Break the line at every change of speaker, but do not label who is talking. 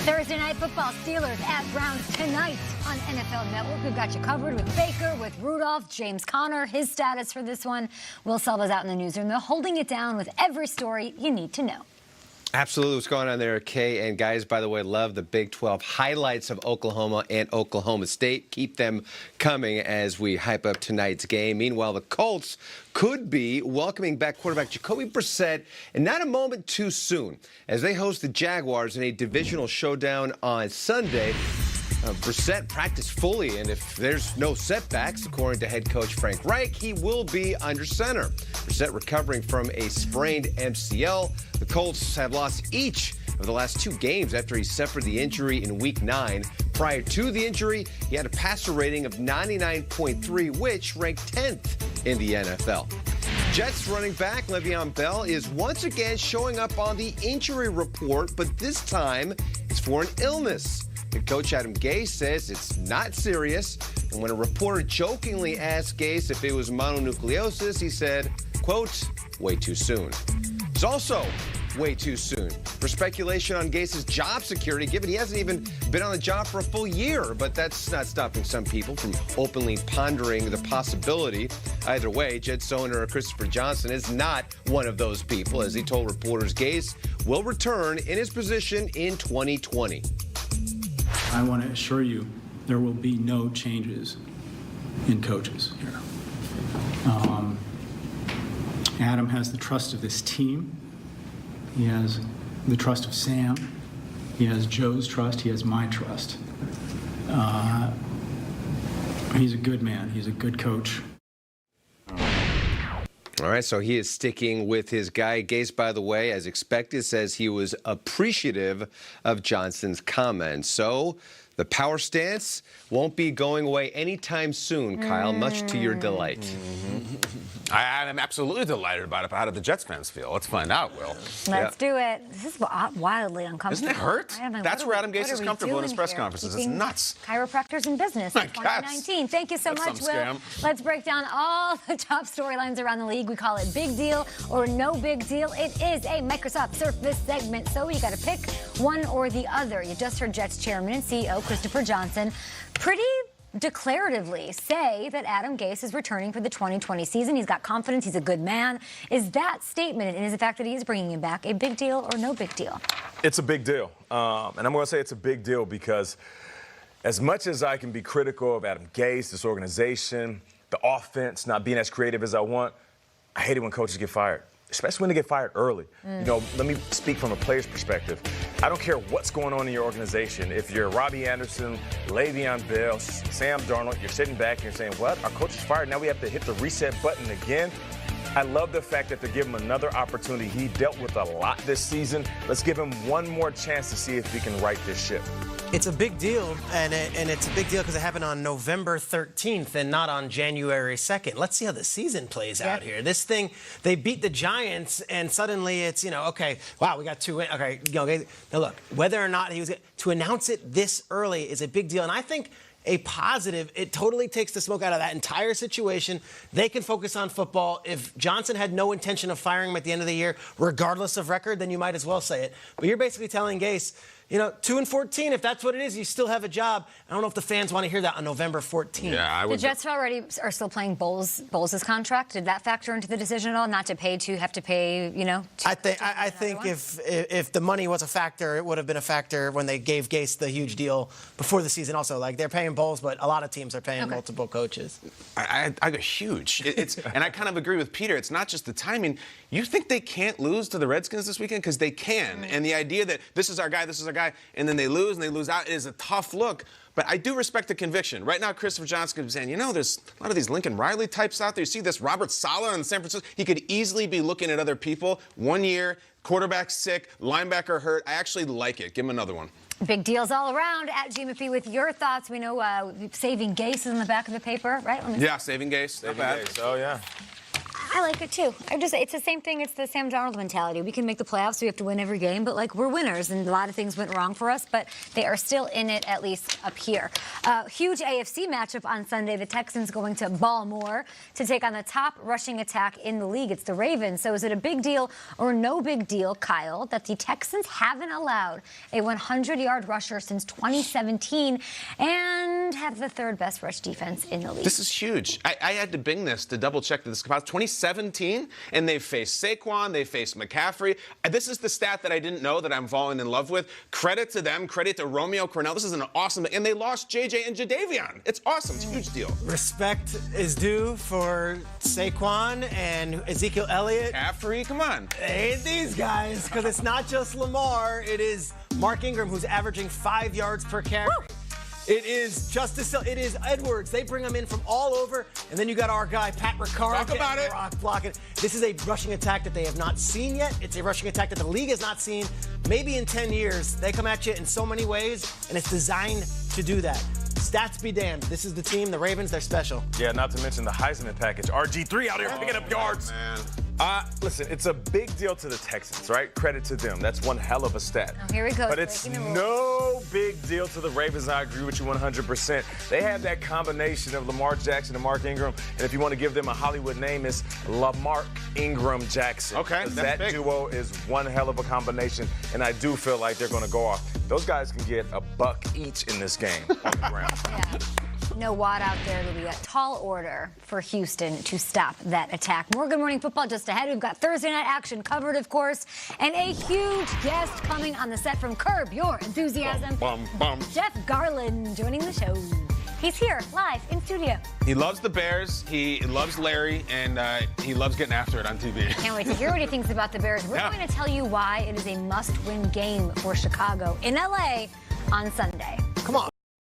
Thursday Night Football, Steelers at Browns tonight on NFL Network. We've got you covered with Baker, with Rudolph, James Conner, his status for this one. Will Selva's out in the newsroom. They're holding it down with every story you need to know.
Absolutely. What's going on there, Kay? And guys, by the way, love the Big 12 highlights of Oklahoma and Oklahoma State. Keep them coming as we hype up tonight's game. Meanwhile, the Colts could be welcoming back quarterback Jacoby Brissett, and not a moment too soon, as they host the Jaguars in a divisional showdown on Sunday. Brissett practiced fully, and if there's no setbacks, according to head coach Frank Reich, he will be under center. Brissett recovering from a sprained MCL. The Colts have lost each of the last 2 games after he suffered the injury in Week 9. Prior to the injury, he had a passer rating of 99.3, which ranked 10th in the NFL. Jets running back Le'Veon Bell is once again showing up on the injury report, but this time it's for an illness. Head coach Adam Gase says it's not serious, and when a reporter jokingly asked Gase if it was mononucleosis, he said, quote, way too soon. It's also way too soon for speculation on Gase's job security, given he hasn't even been on the job for a full year. But that's not stopping some people from openly pondering the possibility. Either way, Jets owner Christopher Johnson is not one of those people, as he told reporters Gase will return in his position in 2020.
I want to assure you there will be no changes in coaches here. Adam has the trust of this team. He has the trust of Sam. He has Joe's trust. He has my trust. He's a good man. He's a good coach.
All right, so he is sticking with his guy. Gase, by the way, as expected, says he was appreciative of Johnson's comments. So the power stance won't be going away anytime soon, Kyle, much to your delight.
I am absolutely delighted about it, but how do the Jets fans feel? Let's find out, Will.
Let's do it. This is wildly uncomfortable.
Doesn't it hurt? That's where Adam Gase is comfortable in his press conferences. It's nuts.
Chiropractors in business in 2019. Thank you so much, Will. Let's break down all the top storylines around the league. We call it big deal or no big deal. It is a Microsoft Surface segment, so you got to pick one or the other. You just heard Jets chairman and CEO Christopher Johnson pretty declaratively say that Adam Gase is returning for the 2020 season. He's got confidence. He's a good man. Is that statement, and is the fact that he is bringing him back, a big deal or no big deal?
It's a big deal. And I'm going to say it's a big deal because as much as I can be critical of Adam Gase, this organization, the offense not being as creative as I want, I hate it when coaches get fired, especially when they get fired early. You know, let me speak from a player's perspective. I don't care what's going on in your organization. If you're Robbie Anderson, Le'Veon Bell, Sam Darnold, you're sitting back and you're saying, what? Our coach is fired. Now we have to hit the reset button again. I love the fact that they're giving him another opportunity. He dealt with a lot this season. Let's give him one more chance to see if we can right this ship.
It's a big deal, and it's a big deal because it happened on November 13th and not on January 2nd. Let's see how the season plays out here. This thing, they beat the Giants, and suddenly it's, okay, wow, we got 2 wins. Okay, now look, whether or not he was to announce it this early is a big deal, and I think a positive. It totally takes the smoke out of that entire situation. They can focus on football. If Johnson had no intention of firing him at the end of the year, regardless of record, then you might as well say it. But you're basically telling Gase, 2-14, if that's what it is, you still have a job. I don't know if the fans want to hear that on November 14th.
Yeah, I would.
The Jets already are still playing Bowles' contract. Did that factor into the decision at all? Not to have to pay,
I think if the money was a factor, it would have been a factor when they gave Gase the huge deal before the season also. Like, they're paying Bowles, but a lot of teams are paying multiple coaches.
I go huge. And I kind of agree with Peter. It's not just the timing. You think they can't lose to the Redskins this weekend? Because they can. And the idea that this is our guy, and then they lose out is a tough look. But I do respect the conviction. Right now, Christopher Johnson could be saying, there's a lot of these Lincoln Riley types out there. You see this Robert Saleh in San Francisco. He could easily be looking at other people. 1 year, quarterback sick, linebacker hurt. I actually like it. Give him another one.
Big deals all around. At GMFB with your thoughts. We know saving Gase is in the back of the paper, right?
Yeah, saving Gase.
Oh, yeah.
I like it too. It's the same thing. It's the Sam Darnold mentality. We can make the playoffs. We have to win every game, but like we're winners, and a lot of things went wrong for us, but they are still in it, at least up here. Huge AFC matchup on Sunday. The Texans going to Baltimore to take on the top rushing attack in the league. It's the Ravens. So is it a big deal or no big deal, Kyle, that the Texans haven't allowed a 100-yard rusher since 2017 and have the third best rush defense in the league?
This is huge. I had to bing this to double check that this was 2017, and they've faced Saquon, they faced McCaffrey. This is the stat that I didn't know that I'm falling in love with. Credit to them, credit to Romeo Cornell. This is an awesome, and they lost JJ and Jadeveon. It's awesome. It's a huge deal.
Respect is due for Saquon and Ezekiel Elliott.
McCaffrey, come on.
Ain't these guys, because it's not just Lamar. It is Mark Ingram, who's averaging 5 yards per carry. Woo! It is Justice. It is Edwards. They bring him in from all over, and then you got our guy Pat Ricard.
Talk about it.
Rock blocking. This is a rushing attack that they have not seen yet. It's a rushing attack that the league has not seen. Maybe in 10 years, they come at you in so many ways, and it's designed to do that. Stats be damned. This is the team, the Ravens. They're special.
Yeah, not to mention the Heisman package. RG3 out here picking up yards.
Man.
Listen, it's a big deal to the Texans, right? Credit to them. That's one hell of a stat.
Oh, here we go.
But it's no big deal to the Ravens. I agree with you 100%. They have that combination of Lamar Jackson and Mark Ingram. And if you want to give them a Hollywood name, it's Lamar Ingram Jackson.
Okay,
that
big.
duo is one hell of a combination, and I do feel like they're going to go off. Those guys can get a buck each in this game on the ground.
Yeah. No Watt out there. It'll be a tall order for Houston to stop that attack. More Good Morning Football just ahead. We've got Thursday night action covered, of course, and a huge guest coming on the set from Curb Your Enthusiasm. Jeff Garland joining the show. He's here live in studio.
He loves the Bears, he loves Larry, and he loves getting after it on TV.
Can't wait to hear what he thinks about the Bears. We're going to tell you why it is a must-win game for Chicago in LA on Sunday.
Come on.